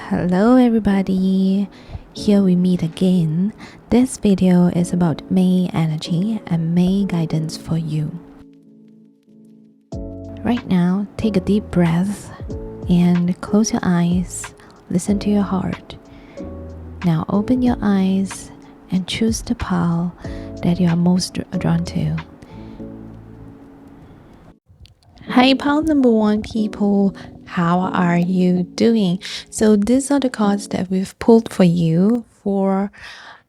Hello everybody, here we meet again. This video is about May energy and May guidance for you. Right now, take a deep breath and close your eyes, listen to your heart. Now open your eyes and choose the pile that you are most drawn to. Hi pile number 1 people, how are you doing? So these are the cards that we've pulled for you for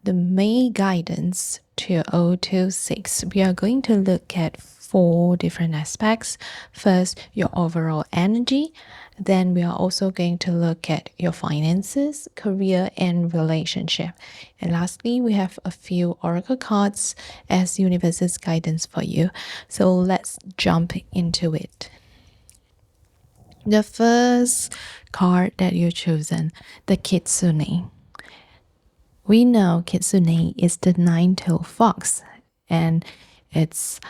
the May guidance 2026. We are going to look at 4 different aspects. First, your overall energy. Then we are also going to look at your finances, career, and relationship. And lastly, we have a few oracle cards as universe's guidance for you. So let's jump into it. The first card that you've chosen, the Kitsune. We know Kitsune is the nine-tailed fox, and it's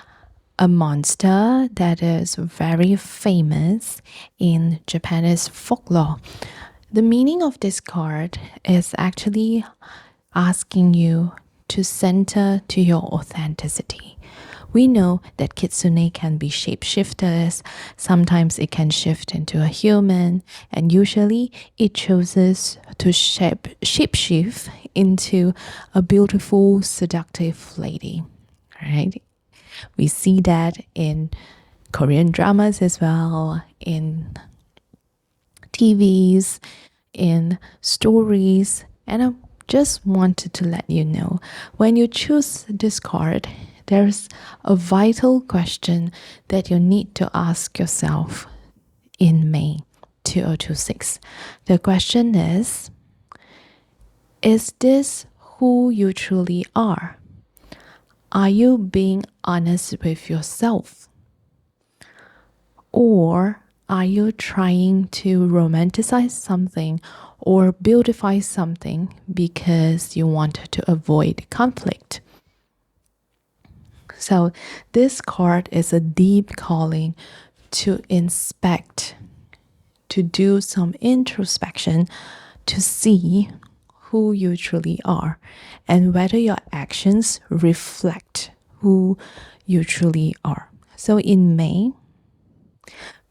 a monster that is very famous in Japanese folklore. The meaning of this card is actually asking you to center to your authenticity. We know that Kitsune can be shapeshifters. Sometimes it can shift into a human, and usually it chooses to shapeshift into a beautiful, seductive lady, right? We see that in Korean dramas as well, in TVs, in stories, and I just wanted to let you know, when you choose this card, there's a vital question that you need to ask yourself in May 2026. The question is this who you truly are? Are you being honest with yourself? Or are you trying to romanticize something or beautify something because you want to avoid conflict? So this card is a deep calling to inspect, to do some introspection, to see who you truly are and whether your actions reflect who you truly are. So in May,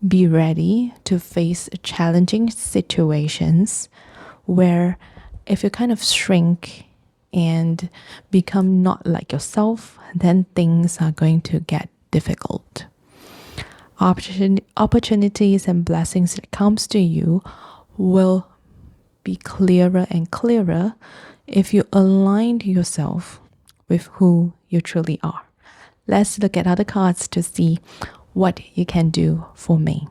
be ready to face challenging situations where if you kind of shrink and become not like yourself, then things are going to get difficult. Opportunities and blessings that comes to you will be clearer and clearer if you align yourself with who you truly are. Let's look at other cards to see what you can do for me.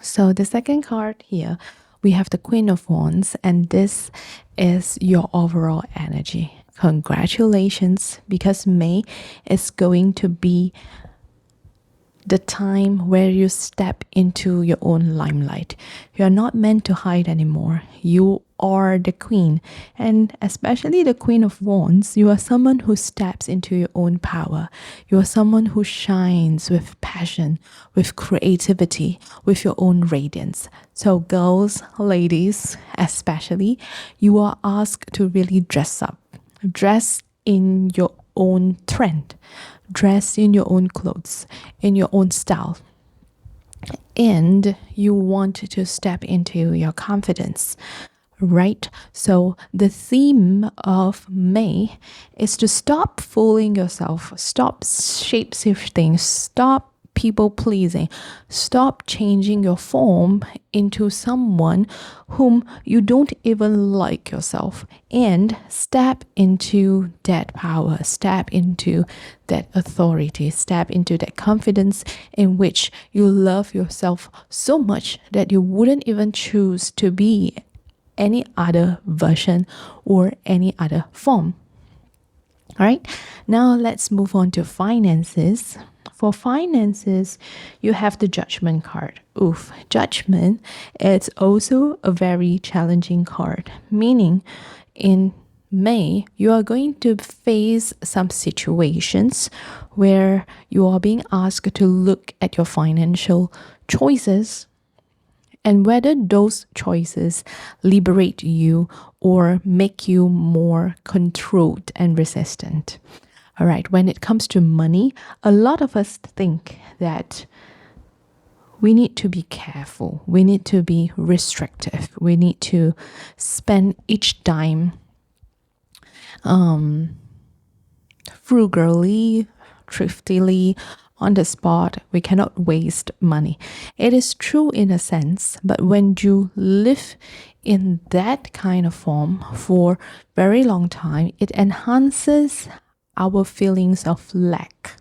So the second card here, we have the Queen of Wands, and this is your overall energy. Congratulations, because May is going to be the time where you step into your own limelight. You're not meant to hide anymore. You are the queen, and especially the Queen of Wands, you are someone who steps into your own power. You are someone who shines with passion, with creativity, with your own radiance. So girls, ladies, especially, you are asked to really dress up. Dress in your own trend. Dress in your own clothes, in your own style. And you want to step into your confidence, right? So the theme of May is to stop fooling yourself, stop shape-shifting, stop people pleasing, stop changing your form into someone whom you don't even like yourself, and step into that power, step into that authority, step into that confidence in which you love yourself so much that you wouldn't even choose to be any other version or any other form. All right, now let's move on to finances. For finances, you have the Judgment card. Oof, Judgment, it's also a very challenging card, meaning in May, you are going to face some situations where you are being asked to look at your financial choices and whether those choices liberate you or make you more controlled and resistant. All right, when it comes to money, a lot of us think that we need to be careful, we need to be restrictive, we need to spend each dime frugally, thriftily, on the spot. We cannot waste money. It is true in a sense, but when you live in that kind of form for very long time, it enhances our feelings of lack.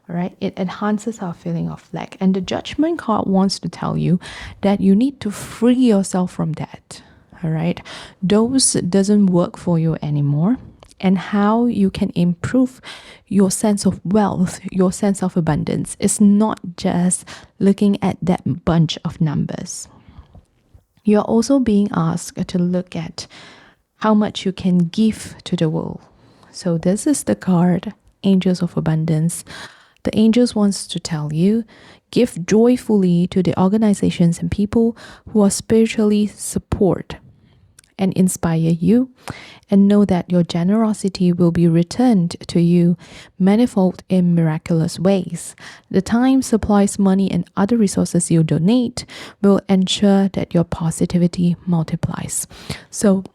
Right? It enhances our feeling of lack. And the judgment card wants to tell you that you need to free yourself from that. All right? Those doesn't work for you anymore. And how you can improve your sense of wealth, your sense of abundance, is not just looking at that bunch of numbers. You're also being asked to look at how much you can give to the world. So this is the card, Angels of Abundance. The angels wants to tell you, give joyfully to the organizations and people who are spiritually support and inspire you, and know that your generosity will be returned to you manifold in miraculous ways. The time, supplies, money, and other resources you donate will ensure that your positivity multiplies. So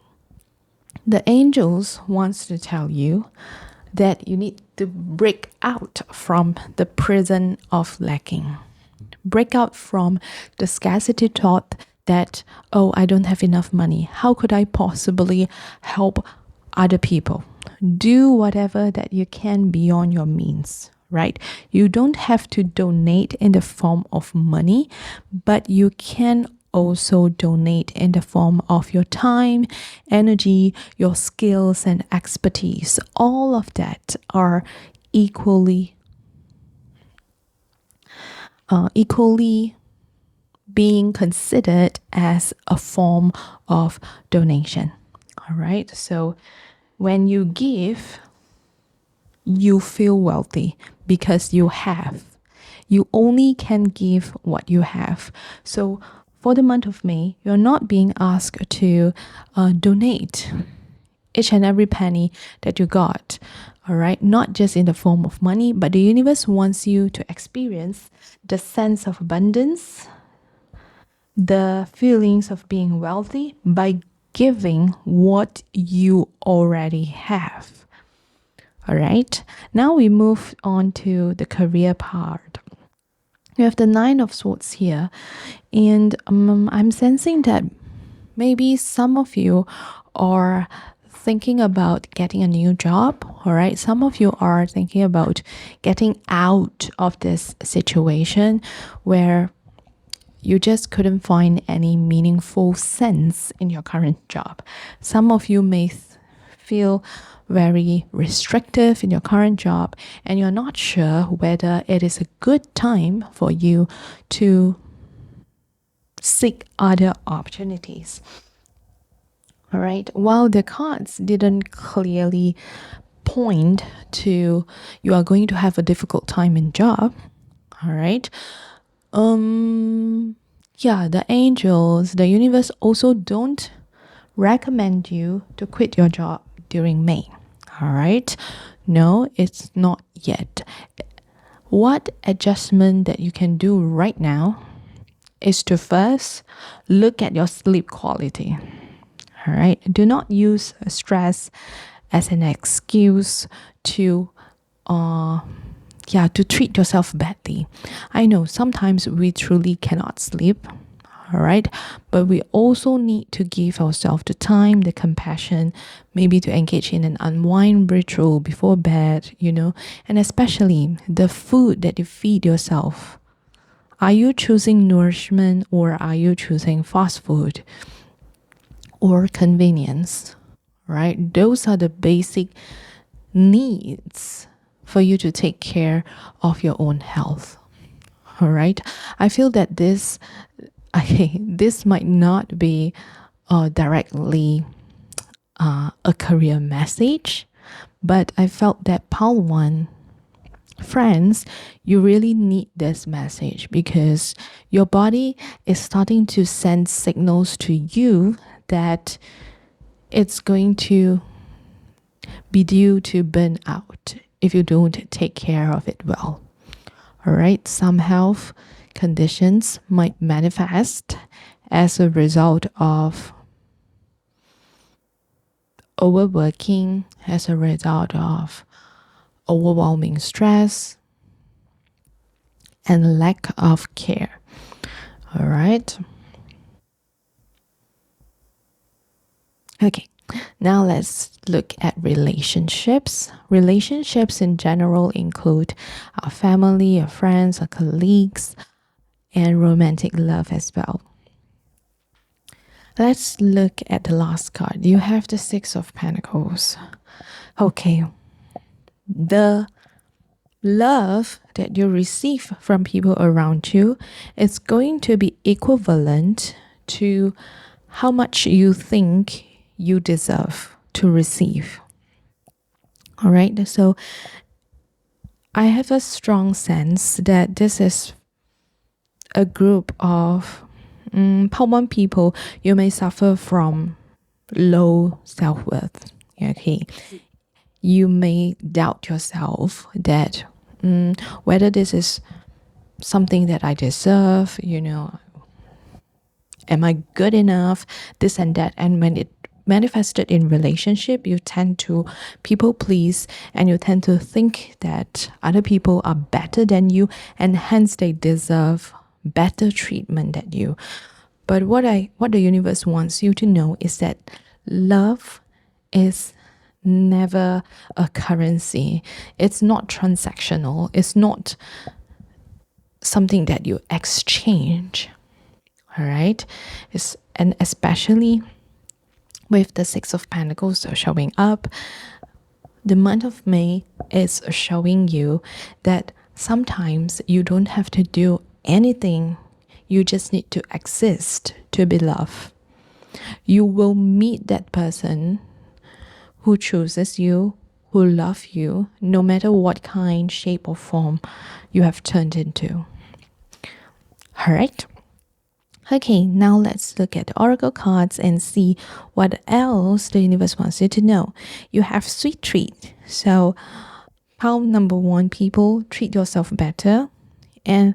the angels wants to tell you that you need to break out from the prison of lacking. Break out from the scarcity thought that, oh, I don't have enough money. How could I possibly help other people? Do whatever that you can beyond your means, right? You don't have to donate in the form of money, but you can also donate in the form of your time, energy, your skills and expertise. All of that are equally being considered as a form of donation. All right. So when you give, you feel wealthy because you have. You only can give what you have. So for the month of May, you're not being asked to donate each and every penny that you got. All right, not just in the form of money, but the universe wants you to experience the sense of abundance, the feelings of being wealthy by giving what you already have. All right, now we move on to the career part. You have the Nine of Swords here, and I'm sensing that maybe some of you are thinking about getting a new job. All right, some of you are thinking about getting out of this situation where you just couldn't find any meaningful sense in your current job. Some of you may feel very restrictive in your current job, and you're not sure whether it is a good time for you to seek other opportunities. All right, while the cards didn't clearly point to you are going to have a difficult time in job, all right, the angels, the universe also don't recommend you to quit your job during May. All right, no, it's not yet. What adjustment that you can do right now is to first look at your sleep quality. All right, do not use stress as an excuse to treat yourself badly. I know sometimes we truly cannot sleep, all right, but we also need to give ourselves the time, the compassion, maybe to engage in an unwind ritual before bed, and especially the food that you feed yourself. Are you choosing nourishment, or are you choosing fast food or convenience? Right? Those are the basic needs for you to take care of your own health. All right. I feel that this might not be directly a career message, but I felt that pile one friends, you really need this message because your body is starting to send signals to you that it's going to be due to burn out if you don't take care of it well. All right, some health conditions might manifest as a result of overworking, as a result of overwhelming stress and lack of care. All right. Okay, now let's look at relationships. Relationships in general include our family, our friends, our colleagues, and romantic love as well. Let's look at the last card. You have the Six of Pentacles. Okay, the love that you receive from people around you is going to be equivalent to how much you think you deserve to receive. All right, so I have a strong sense that this is a group of common people. You may suffer from low self-worth. Okay, you may doubt yourself that whether this is something that I deserve, am I good enough, this and that. And when it manifested in relationship, you tend to people please and you tend to think that other people are better than you and hence they deserve better treatment than you. But what the universe wants you to know is that love is never a currency. It's not transactional. It's not something that you exchange. All right? And especially with the Six of Pentacles showing up, the month of May is showing you that sometimes you don't have to do anything. You just need to exist to be loved. You will meet that person who chooses you, who loves you, no matter what kind, shape, or form you have turned into. All right? Okay, now let's look at the oracle cards and see what else the universe wants you to know. You have sweet treat. So, pile number one, people, treat yourself better. And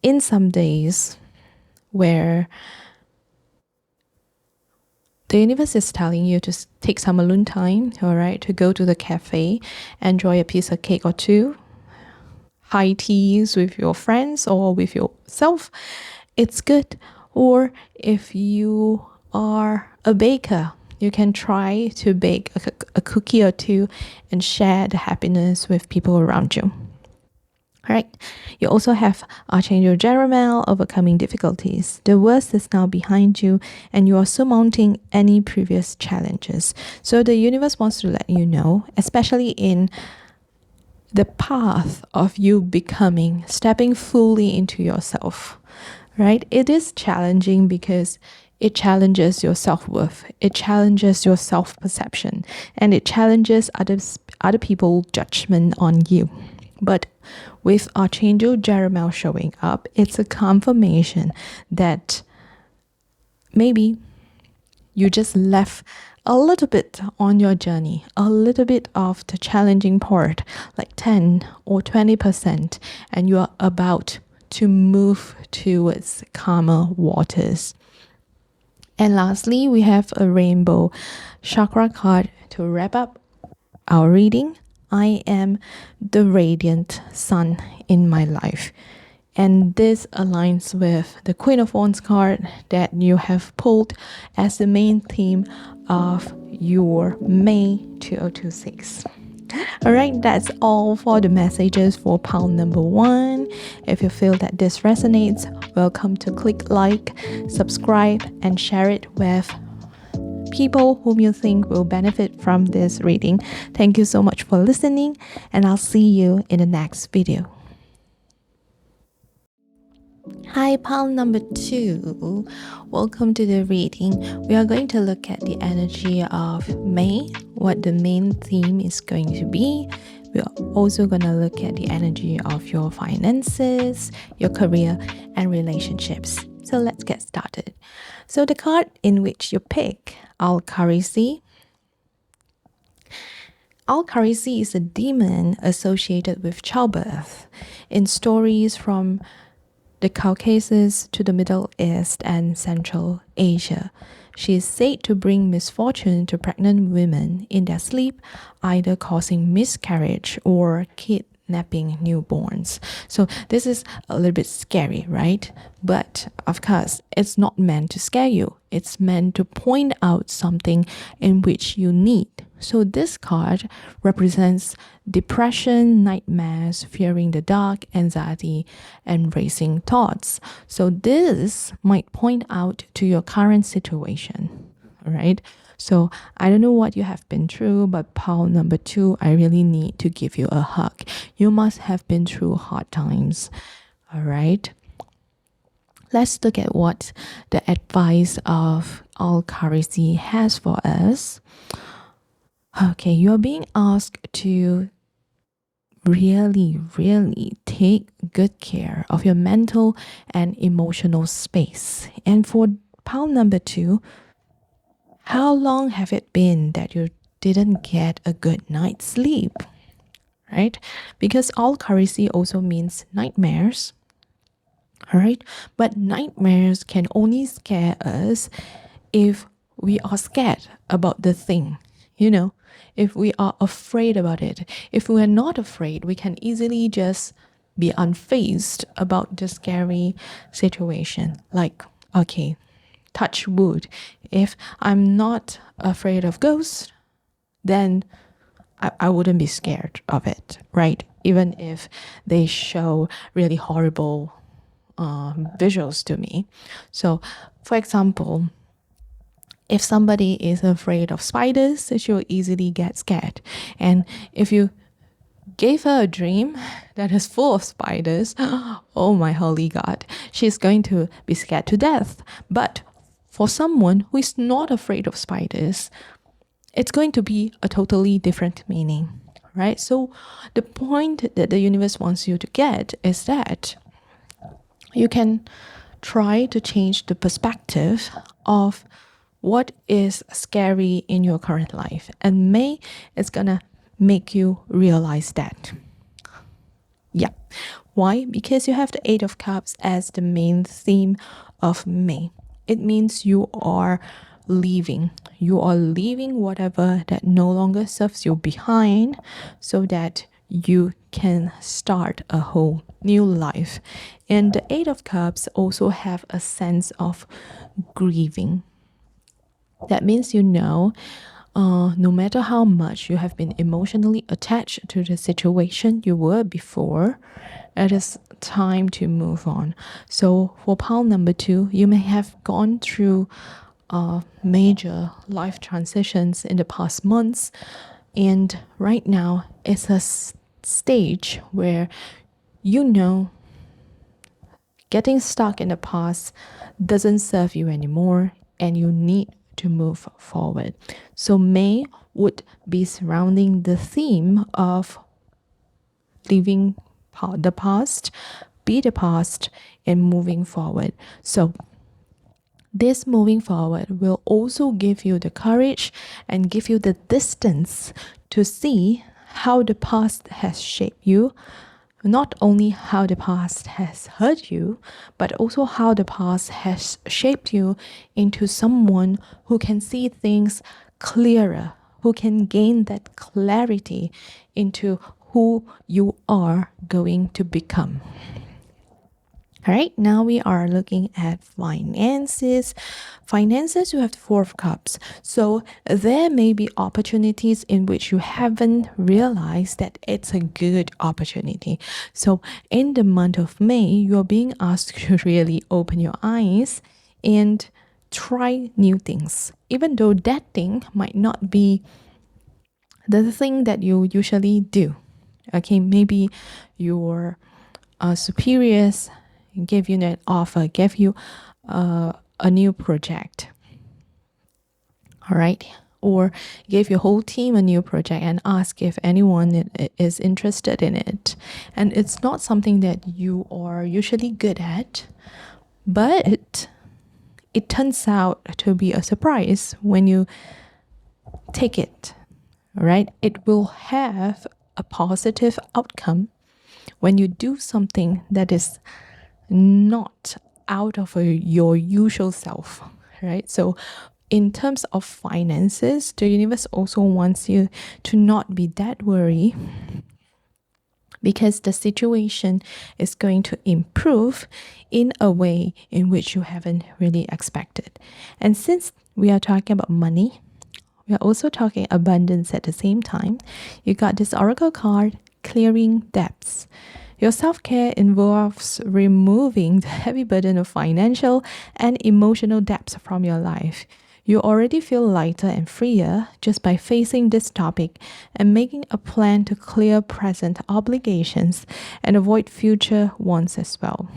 in some days where the universe is telling you to take some alone time, all right, to go to the cafe, enjoy a piece of cake or two, high teas with your friends or with yourself, it's good. Or if you are a baker, you can try to bake a cookie or two and share the happiness with people around you. All right. You also have Archangel Jeremiah overcoming difficulties. The worst is now behind you and you are surmounting any previous challenges. So the universe wants to let you know, especially in the path of you becoming, stepping fully into yourself, right? It is challenging because it challenges your self-worth, it challenges your self-perception, and it challenges other people's judgment on you. But with Archangel Jeremiah showing up, it's a confirmation that maybe you just left a little bit on your journey, a little bit of the challenging part, like 10 or 20%, and you are about to move towards calmer waters. And lastly, we have a rainbow chakra card to wrap up our reading. I am the radiant sun in my life. And this aligns with the Queen of Wands card that you have pulled as the main theme of your May 2026. All right, that's all for the messages for pile number one. If you feel that this resonates, welcome to click like, subscribe, and share it with people whom you think will benefit from this reading. Thank you so much for listening, and I'll see you in the next video. Hi, pile number 2. Welcome to the reading. We are going to look at the energy of May, what the main theme is going to be. We are also going to look at the energy of your finances, your career, and relationships. So let's get started. So the card in which you pick, Karisi. Karisi is a demon associated with childbirth. In stories from the Caucasus to the Middle East and Central Asia, she is said to bring misfortune to pregnant women in their sleep, either causing miscarriage or kidnapping newborns. So this is a little bit scary, right? But of course, it's not meant to scare you. It's meant to point out something in which you need. So this card represents depression, nightmares, fearing the dark, anxiety, and racing thoughts. So this might point out to your current situation, all right? So I don't know what you have been through, but pile number 2, I really need to give you a hug. You must have been through hard times, all right? Let's look at what the advice of Karisi has for us. Okay, you're being asked to really take good care of your mental and emotional space. And for pile number 2, how long have it been that you didn't get a good night's sleep? Right? Because Karisi also means nightmares. All right? But nightmares can only scare us if we are scared about the thing, if we are afraid about it. If we are not afraid, we can easily just be unfazed about the scary situation. Like, okay, touch wood. If I'm not afraid of ghosts, then I wouldn't be scared of it, right? Even if they show really horrible visuals to me. So, for example, if somebody is afraid of spiders, she'll easily get scared. And if you gave her a dream that is full of spiders, oh my holy God, she's going to be scared to death. But for someone who is not afraid of spiders, it's going to be a totally different meaning, right? So the point that the universe wants you to get is that you can try to change the perspective of what is scary in your current life. And May is gonna make you realize that. Yeah. Why? Because you have the Eight of Cups as the main theme of May. It means you are leaving. You are leaving whatever that no longer serves you behind so that you can start a whole new life. And the Eight of Cups also have a sense of grieving. That means no matter how much you have been emotionally attached to the situation you were before, it is time to move on. So for pile number 2, you may have gone through major life transitions in the past months, and right now it's a stage where getting stuck in the past doesn't serve you anymore, and you need to move forward. So May would be surrounding the theme of leaving the past, be the past, and moving forward. So this moving forward will also give you the courage and give you the distance to see how the past has shaped you, not only how the past has hurt you, but also how the past has shaped you into someone who can see things clearer, who can gain that clarity into who you are going to become. All right, now we are looking at finances. Finances, you have the Four of Cups. So there may be opportunities in which you haven't realized that it's a good opportunity. So in the month of May, you're being asked to really open your eyes and try new things, even though that thing might not be the thing that you usually do. Okay, maybe your superiors give you an offer, give you a new project, all right? Or give your whole team a new project and ask if anyone is interested in it. And it's not something that you are usually good at, but it turns out to be a surprise when you take it, right? It will have a positive outcome when you do something that is not out of your usual self, right? So in terms of finances, the universe also wants you to not be that worried, because the situation is going to improve in a way in which you haven't really expected. And since we are talking about money, we are also talking abundance at the same time. You got this oracle card, clearing debts. Your self-care involves removing the heavy burden of financial and emotional debts from your life. You already feel lighter and freer just by facing this topic and making a plan to clear present obligations and avoid future ones as well.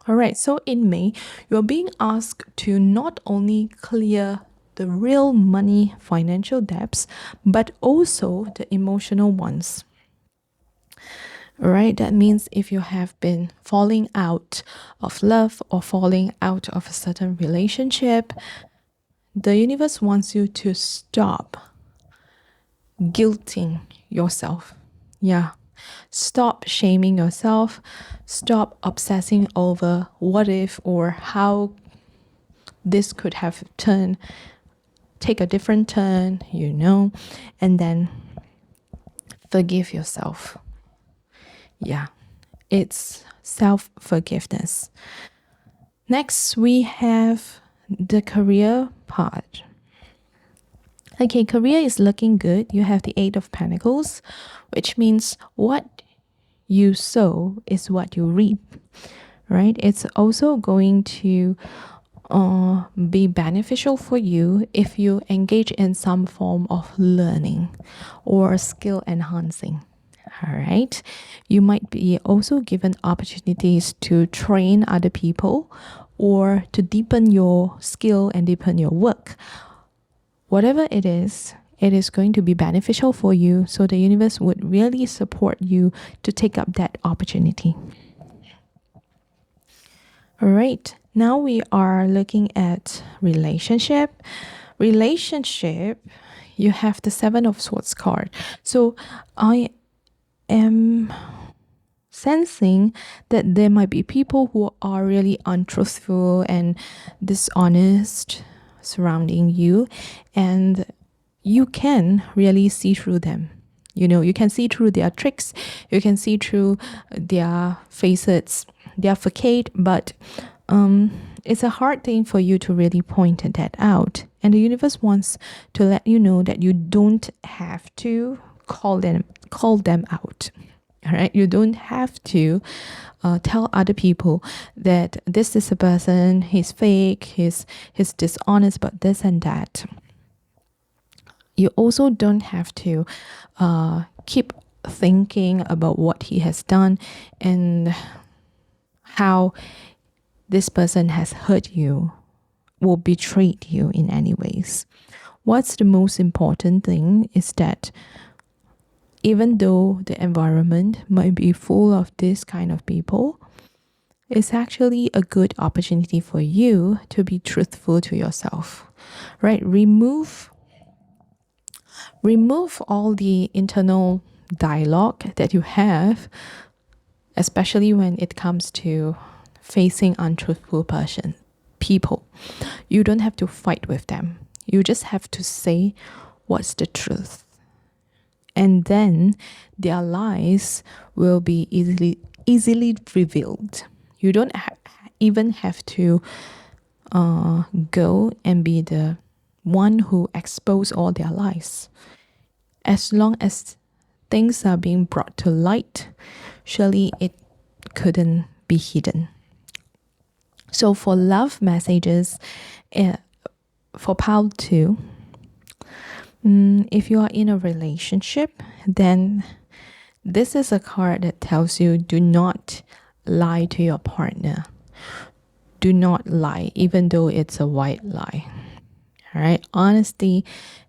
All right, so in May, you're being asked to not only clear the real money financial debts, but also the emotional ones. All right, that means if you have been falling out of love or falling out of a certain relationship, the universe wants you to stop guilting yourself. Yeah. Stop shaming yourself. Stop obsessing over what if or how this could have take a different turn, and then forgive yourself. Yeah. It's self-forgiveness. Next, we have the career part. Okay, career is looking good. You have the Eight of Pentacles, which means what you sow is what you reap, right? It's also going to be beneficial for you if you engage in some form of learning or skill enhancing. All right. You might be also given opportunities to train other people or to deepen your skill and deepen your work. Whatever it is going to be beneficial for you. So the universe would really support you to take up that opportunity. All right. Now we are looking at relationship. Relationship, you have the Seven of Swords card. So I am sensing that there might be people who are really untruthful and dishonest surrounding you, and you can really see through them. You can see through their tricks, you can see through their facets, their facade, but it's a hard thing for you to really point that out. And the universe wants to let you know that you don't have to call them out. All right, you don't have to tell other people that this is a person, he's fake, he's dishonest, but this and that. You also don't have to keep thinking about what he has done and how this person has hurt you or betrayed you in any ways. What's the most important thing is that even though the environment might be full of this kind of people, it's actually a good opportunity for you to be truthful to yourself, right? Remove all the internal dialogue that you have, especially when it comes to facing untruthful people. You don't have to fight with them. You just have to say what's the truth. And then their lies will be easily revealed. You don't even have to go and be the one who expose all their lies. As long as things are being brought to light, surely it couldn't be hidden. So for love messages, for pile 2, if you are in a relationship, then this is a card that tells you do not lie to your partner. do not lie, even though it's a white lie. All right, honesty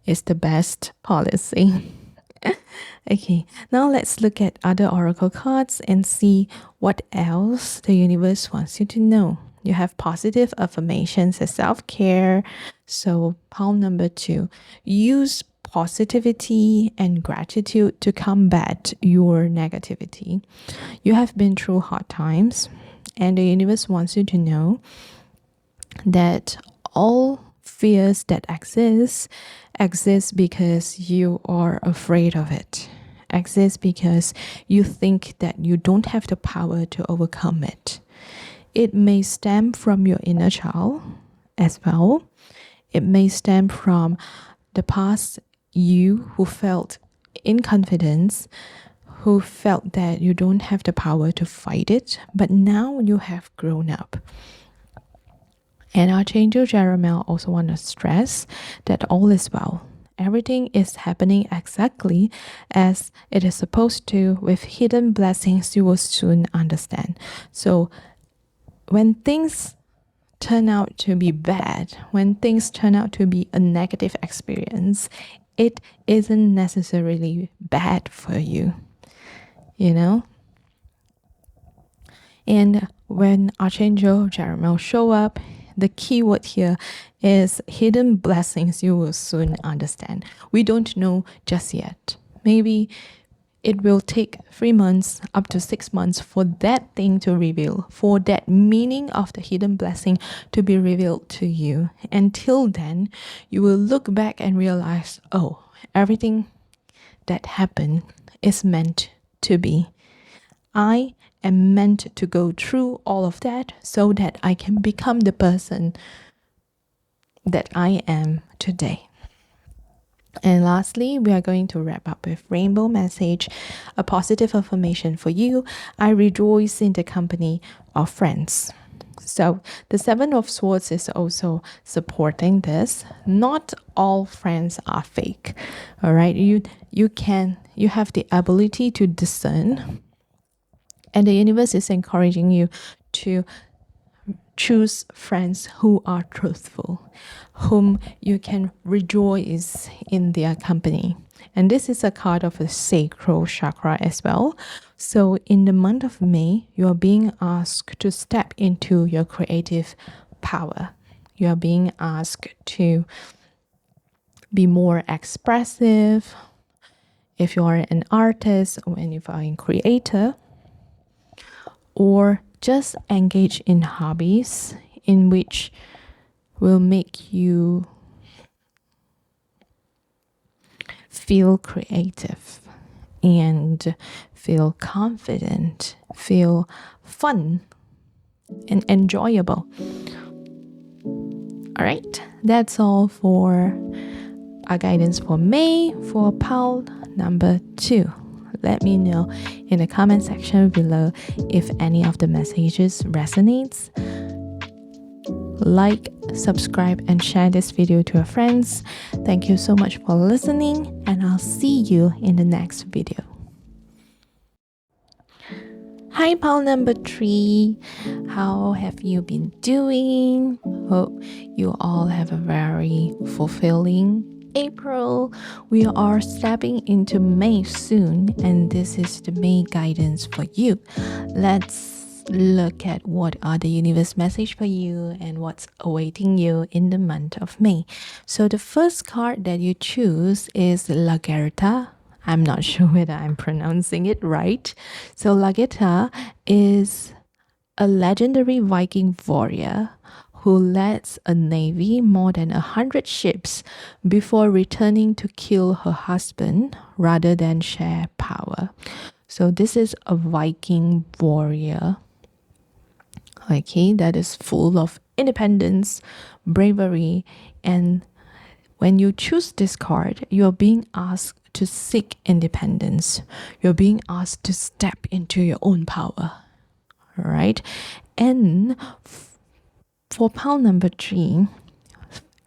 is the best policy. Okay, now let's look at other oracle cards and see what else the universe wants you to know. You have positive affirmations and self-care. So pile number 2, use positivity and gratitude to combat your negativity. You have been through hard times, and the universe wants you to know that all fears that exist because you are afraid of it, exist because you think that you don't have the power to overcome it. It may stem from your inner child as well. It may stem from the past you who felt inconfidence, who felt that you don't have the power to fight it, but now you have grown up. And Archangel Jeremiah also want to stress that all is well. Everything is happening exactly as it is supposed to. With hidden blessings, you will soon understand. So when things turn out to be bad, when things turn out to be a negative experience, it isn't necessarily bad for you, you know? And when Archangel Jeremiah show up, the key word here is hidden blessings. You will soon understand. We don't know just yet. Maybe it will take 3 months up to 6 months for that thing to reveal, for that meaning of the hidden blessing to be revealed to you. Until then, you will look back and realize, oh, everything that happened is meant to be. I am meant to go through all of that so that I can become the person that I am today. And lastly, we are going to wrap up with rainbow message, a positive affirmation for you. I rejoice in the company of friends. So the Seven of Swords is also supporting this. Not all friends are fake. All right, you have the ability to discern. And the universe is encouraging you to choose friends who are truthful, whom you can rejoice in their company. And this is a card of the sacral chakra as well. So in the month of May, you are being asked to step into your creative power. You are being asked to be more expressive. If you are an artist or if you are a creator, or just engage in hobbies in which will make you feel creative and feel confident, feel fun and enjoyable. All right, that's all for our guidance for May for pile number 2. Let me know in the comment section below if any of the messages resonates. Like, subscribe, and share this video to your friends. Thank you so much for listening, and I'll see you in the next video. Hi, pile number 3. How have you been doing? Hope you all have a very fulfilling April. We are stepping into May soon, and this is the May guidance for you. Let's look at what are the universe message for you and what's awaiting you in the month of May. So the first card that you choose is Lagertha. I'm not sure whether I'm pronouncing it right. So Lagertha is a legendary Viking warrior who led a navy more than 100 ships before returning to kill her husband rather than share power. So this is a Viking warrior, okay, that is full of independence, bravery, and when you choose this card, you're being asked to seek independence. You're being asked to step into your own power, right? And for pile number 3,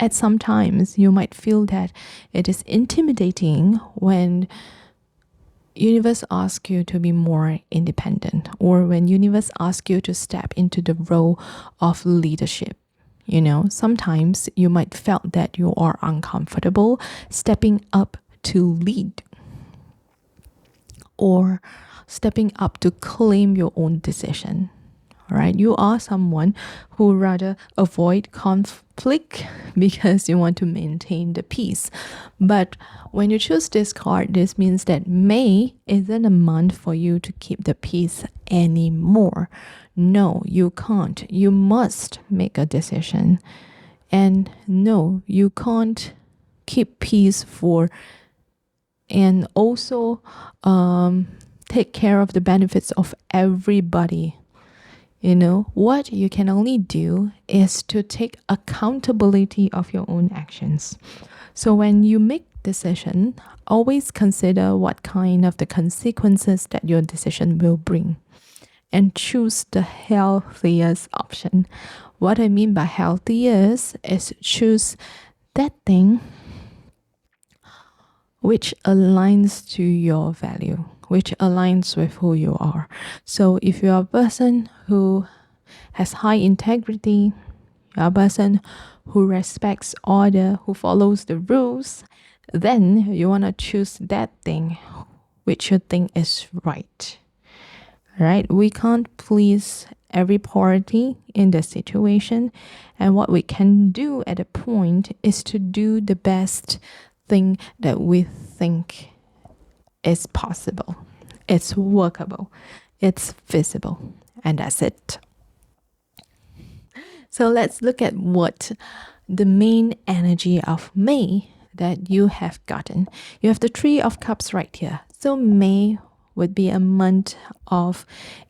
at some times you might feel that it is intimidating when universe asks you to be more independent, or when universe asks you to step into the role of leadership. Sometimes you might felt that you are uncomfortable stepping up to lead, or stepping up to claim your own decision. Right? You are someone who rather avoid conflict because you want to maintain the peace. But when you choose this card, this means that May isn't a month for you to keep the peace anymore. No, you can't. You must make a decision. And no, you can't keep peace and also take care of the benefits of everybody. What you can only do is to take accountability of your own actions. So when you make decision, always consider what kind of the consequences that your decision will bring, and choose the healthiest option. What I mean by healthiest is choose that thing which aligns to your value, which aligns with who you are. So if you're a person who has high integrity, you're a person who respects order, who follows the rules, then you want to choose that thing which you think is right. Right? We can't please every party in the situation, and what we can do at a point is to do the best thing that we think is possible, it's workable, it's feasible, and that's it. So let's look at what the main energy of May that you have gotten. You have the Three of Cups right here. So May would be a month of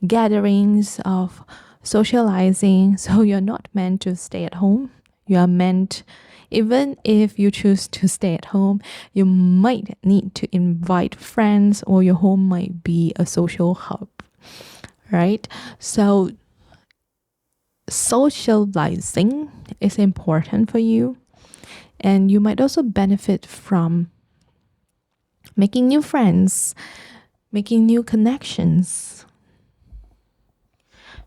gatherings, of socializing. So you're not meant to stay at home. You are meant, even if you choose to stay at home, you might need to invite friends, or your home might be a social hub, right? So socializing is important for you, and you might also benefit from making new friends, making new connections.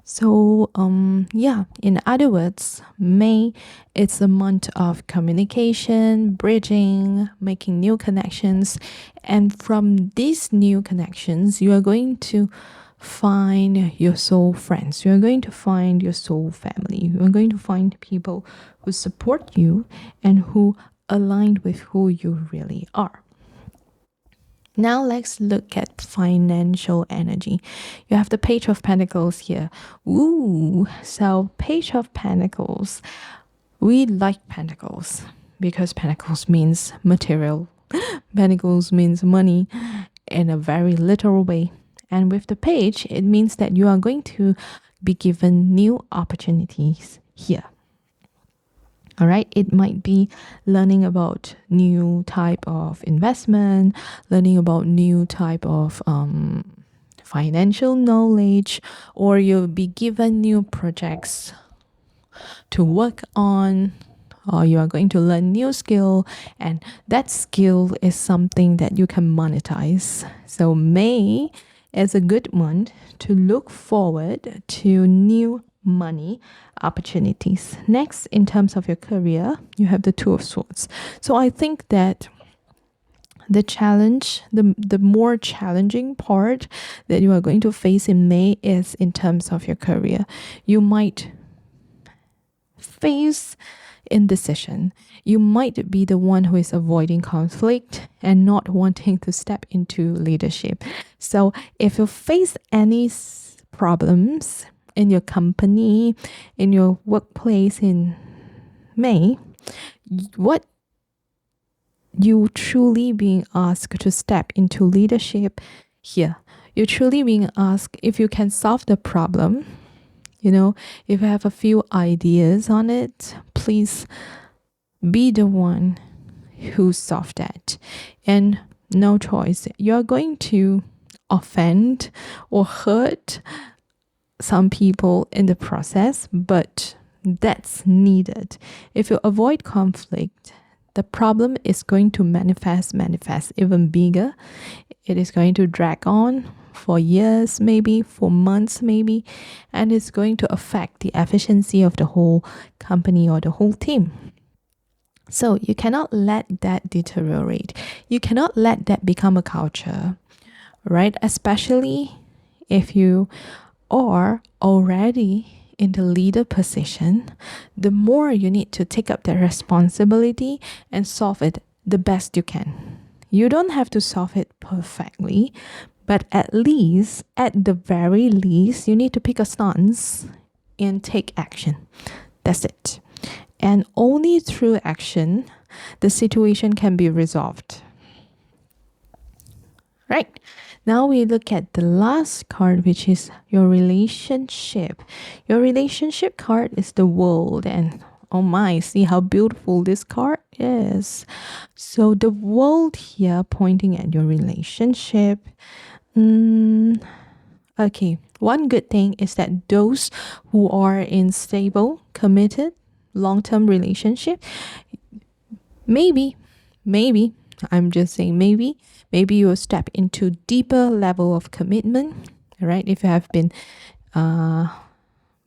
So in other words, May, it's a month of communication, bridging, making new connections. And from these new connections, you are going to find your soul friends. You are going to find your soul family. You are going to find people who support you and who align with who you really are. Now let's look at financial energy. You have the Page of Pentacles here. Ooh, so Page of Pentacles. We like Pentacles because Pentacles means material. Pentacles means money in a very literal way. And with the Page, it means that you are going to be given new opportunities here. All right, it might be learning about new type of investment, learning about new type of financial knowledge, or you'll be given new projects to work on, or you are going to learn new skill, and that skill is something that you can monetize. So May is a good month to look forward to new money opportunities. Next, in terms of your career, you have the Two of Swords. So I think that the challenge, the more challenging part that you are going to face in May is in terms of your career. You might face indecision. You might be the one who is avoiding conflict and not wanting to step into leadership. So if you face any problems in your company, in your workplace in May, what you truly being asked to step into leadership here. You're truly being asked if you can solve the problem. If you have a few ideas on it, please be the one who solved that. And no choice. You're going to offend or hurt some people in the process, but that's needed. If you avoid conflict, the problem is going to manifest even bigger. It is going to drag on for years, maybe for months, maybe, and it's going to affect the efficiency of the whole company or the whole team. So you cannot let that deteriorate. You cannot let that become a culture, right? Especially if you are already in the leader position, the more you need to take up the responsibility and solve it the best you can. You don't have to solve it perfectly, but at the very least, you need to pick a stance and take action. That's it. And only through action, the situation can be resolved. Right? Now we look at the last card, which is your relationship. Your relationship card is the world, and oh my, see how beautiful this card is. So the world here pointing at your relationship. Okay, one good thing is that those who are in stable, committed, long-term relationship, maybe, I'm just saying maybe you'll step into deeper level of commitment, right? If you have been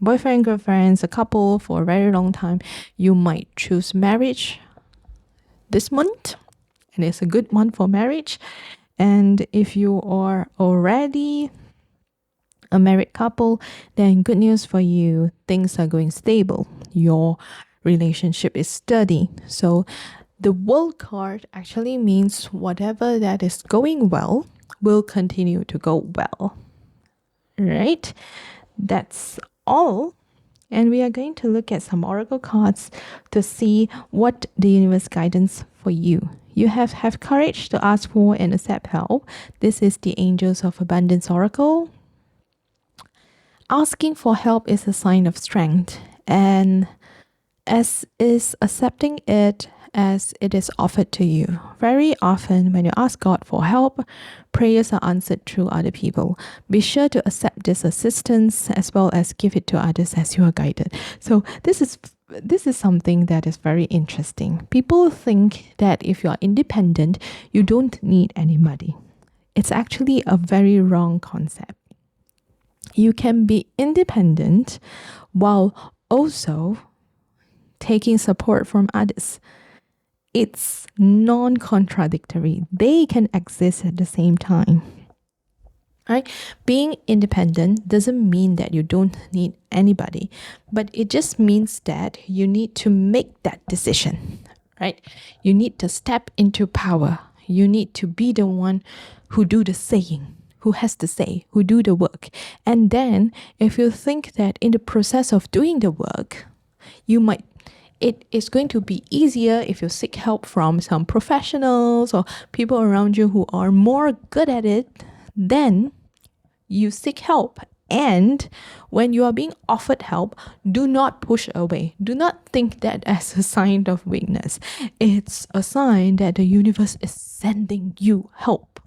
boyfriend, girlfriends, a couple for a very long time, you might choose marriage this month, and it's a good month for marriage. And if you are already a married couple, then good news for you, things are going stable. Your relationship is steady. So the world card actually means whatever that is going well will continue to go well. Right? That's all. And we are going to look at some oracle cards to see what the universe guidance for you. You have courage to ask for and accept help. This is the Angels of Abundance Oracle. Asking for help is a sign of strength, and as is accepting it as it is offered to you. Very often when you ask God for help, prayers are answered through other people. Be sure to accept this assistance as well as give it to others as you are guided. So this is something that is very interesting. People think that if you are independent, you don't need anybody. It's actually a very wrong concept. You can be independent while also taking support from others. It's non-contradictory. They can exist at the same time. Right? Being independent doesn't mean that you don't need anybody, but it just means that you need to make that decision. Right? You need to step into power. You need to be the one who do the saying, who has to say, who do the work. And then if you think that in the process of doing the work, it is going to be easier if you seek help from some professionals or people around you who are more good at it, then you seek help. And when you are being offered help, do not push away. Do not think that as a sign of weakness. It's a sign that the universe is sending you help.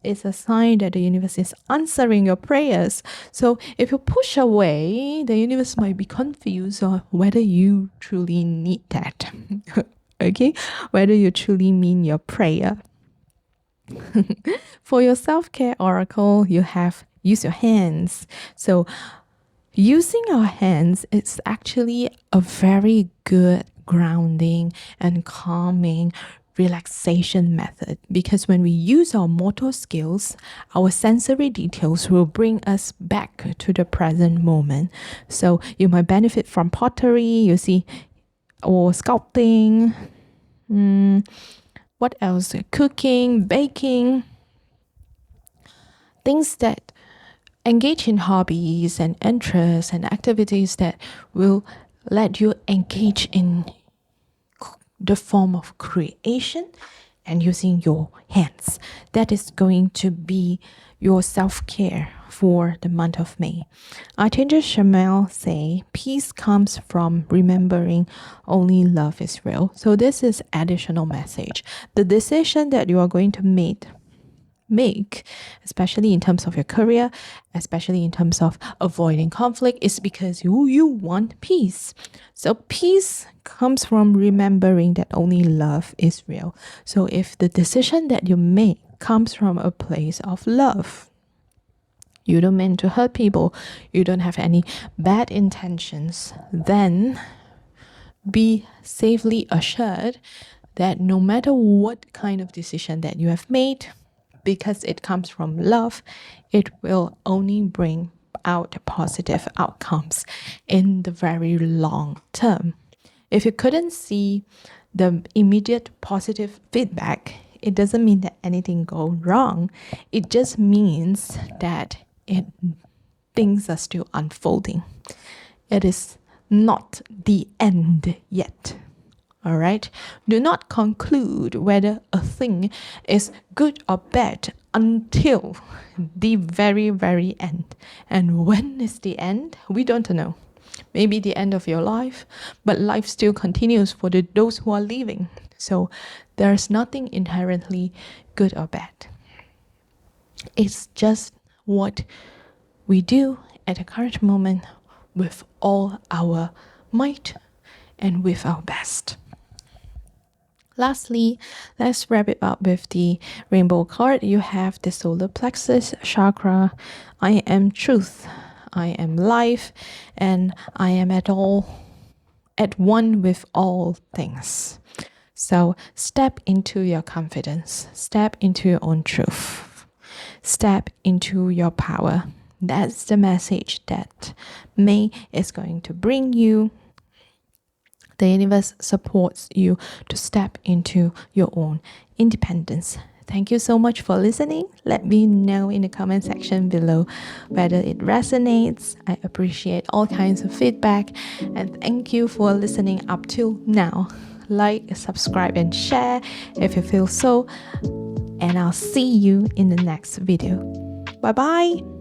It's a sign that the universe is answering your prayers. So if you push away, the universe might be confused on whether you truly need that. Okay? Whether you truly mean your prayer. For your self-care oracle, you have use your hands. So using our hands is actually a very good grounding and calming relaxation method, because when we use our motor skills, our sensory details will bring us back to the present moment. So you might benefit from pottery, or sculpting. What else? Cooking, baking. Things that engage in hobbies and interests and activities that will let you engage in the form of creation and using your hands. That is going to be your self-care for the month of May. Archangel Chamuel say, peace comes from remembering only love is real. So this is additional message. The decision that you are going to make, especially in terms of your career, especially in terms of avoiding conflict, is because you want peace. So peace comes from remembering that only love is real. So if the decision that you make comes from a place of love. You don't mean to hurt people, you don't have any bad intentions, then be safely assured that no matter what kind of decision that you have made, because it comes from love, it will only bring out positive outcomes in the very long term. If you couldn't see the immediate positive feedback, it doesn't mean that anything goes wrong. It just means that things are still unfolding. It is not the end yet. All right? Do not conclude whether a thing is good or bad until the very, very end. And when is the end? We don't know. Maybe the end of your life, but life still continues for those who are living. So there's nothing inherently good or bad. It's just what we do at the current moment with all our might and with our best. Lastly, let's wrap it up with the rainbow card. You have the solar plexus chakra. I am truth, I am life, and I am at one with all things. So step into your confidence, step into your own truth, step into your power. That's the message that May is going to bring you. The universe supports you to step into your own independence. Thank you so much for listening. Let me know in the comment section below whether it resonates. I appreciate all kinds of feedback, and thank you for listening up till now. Like, subscribe, and share if you feel so. And I'll see you in the next video. Bye bye.